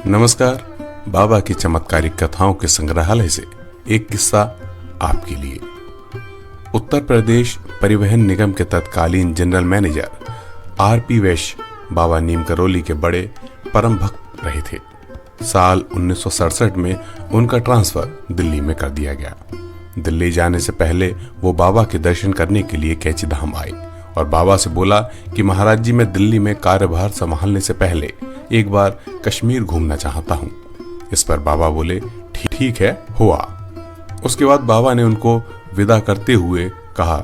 नमस्कार। बाबा की चमत्कारिक कथाओं के संग्रहालय से एक किस्सा आपके लिए। उत्तर प्रदेश परिवहन निगम के तत्कालीन जनरल मैनेजर आर.पी. वैश्य बाबा नीम करौली के बड़े परम भक्त रहे थे। साल 1967 में उनका ट्रांसफर दिल्ली में कर दिया गया। दिल्ली जाने से पहले वो बाबा के दर्शन करने के लिए कैची धाम आए और बाबा से बोला कि महाराज जी, मैं दिल्ली में कार्यभार संभालने से पहले एक बार कश्मीर घूमना चाहता हूँ। इस पर बाबा बोले, ठीक है, हुआ। उसके बाद बाबा ने उनको विदा करते हुए कहा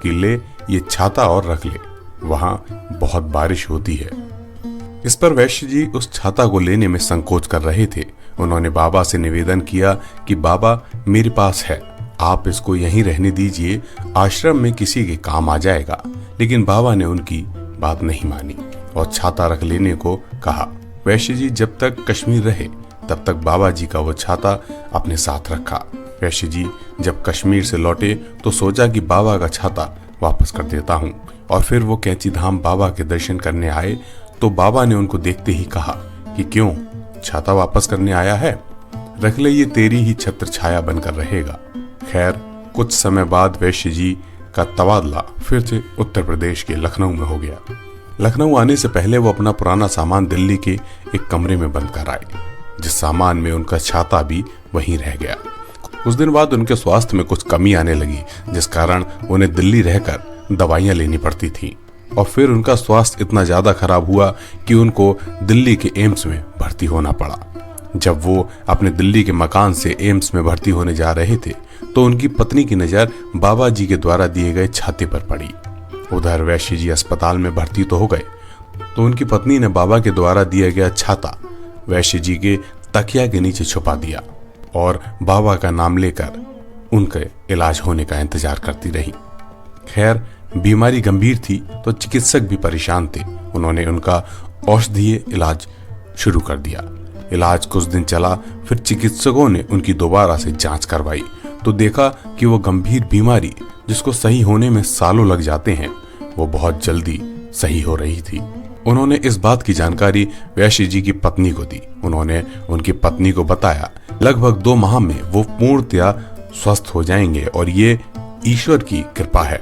कि ले ये छाता और रख ले, वहाँ बहुत बारिश होती है। इस पर वैश्य जी उस छाता को लेने में संकोच कर रहे थे। उन्होंने बाबा से निवेदन किया कि बाबा, मेरे पास है, आप इसको यहीं रहने दीजिए, आश्रम में किसी के काम आ जाएगा। लेकिन बाबा ने उनकी बात नहीं मानी और छाता रख लेने को कहा। वैश्य जी जब तक कश्मीर रहे तब तक बाबा जी का वो छाता अपने साथ रखा। वैश्य जी जब कश्मीर से लौटे तो सोचा कि बाबा का छाता वापस कर देता हूँ, और फिर वो कैची धाम बाबा के दर्शन करने आए तो बाबा ने उनको देखते ही कहा कि क्यों, छाता वापस करने आया है, रख ले, ये तेरी ही छत्र छाया बनकर रहेगा। खैर, कुछ समय बाद वैश्य जी का तबादला फिर से उत्तर प्रदेश के लखनऊ में हो गया। लखनऊ आने से पहले वो अपना पुराना सामान दिल्ली के एक कमरे में बंद कर आए, जिस सामान में उनका छाता भी वहीं रह गया। कुछ दिन बाद उनके स्वास्थ्य में कुछ कमी आने लगी, जिस कारण उन्हें दिल्ली रहकर दवाइयां लेनी पड़ती थी, और फिर उनका स्वास्थ्य इतना ज्यादा खराब हुआ कि उनको दिल्ली के एम्स में भर्ती होना पड़ा। जब वो अपने दिल्ली के मकान से एम्स में भर्ती होने जा रहे थे तो उनकी पत्नी की नजर बाबा जी के द्वारा दिए गए छाते पर पड़ी। उधर वैश्य जी अस्पताल में भर्ती तो हो गए तो उनकी पत्नी ने बाबा के द्वारा दिया गया छाता वैश्य जी के तकिया के नीचे छुपा दिया और बाबा का नाम लेकर उनके इलाज होने का इंतजार करती रही। खैर, बीमारी गंभीर थी तो चिकित्सक भी परेशान थे। उन्होंने उनका औषधीय इलाज शुरू कर दिया। इलाज कुछ दिन चला, फिर चिकित्सकों ने उनकी दोबारा से जांच करवाई तो देखा कि वो गंभीर बीमारी, जिसको सही होने में सालों लग जाते हैं, वो बहुत जल्दी सही हो रही थी। उन्होंने इस बात की जानकारी वैश्य जी की पत्नी को दी। उन्होंने उनकी पत्नी को बताया लगभग 2 माह में वो पूर्णतया स्वस्थ हो जाएंगे और ये ईश्वर की कृपा है।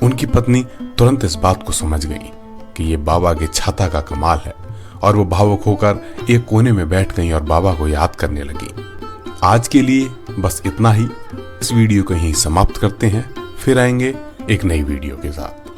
उनकी पत्नी तुरंत इस बात को समझ गई कि ये बाबा के छाता का कमाल है और वो भावुक होकर एक कोने में बैठ गई और बाबा को याद करने लगी। आज के लिए बस इतना ही। इस वीडियो को यहीं समाप्त करते हैं, फिर आएंगे एक नई वीडियो के साथ।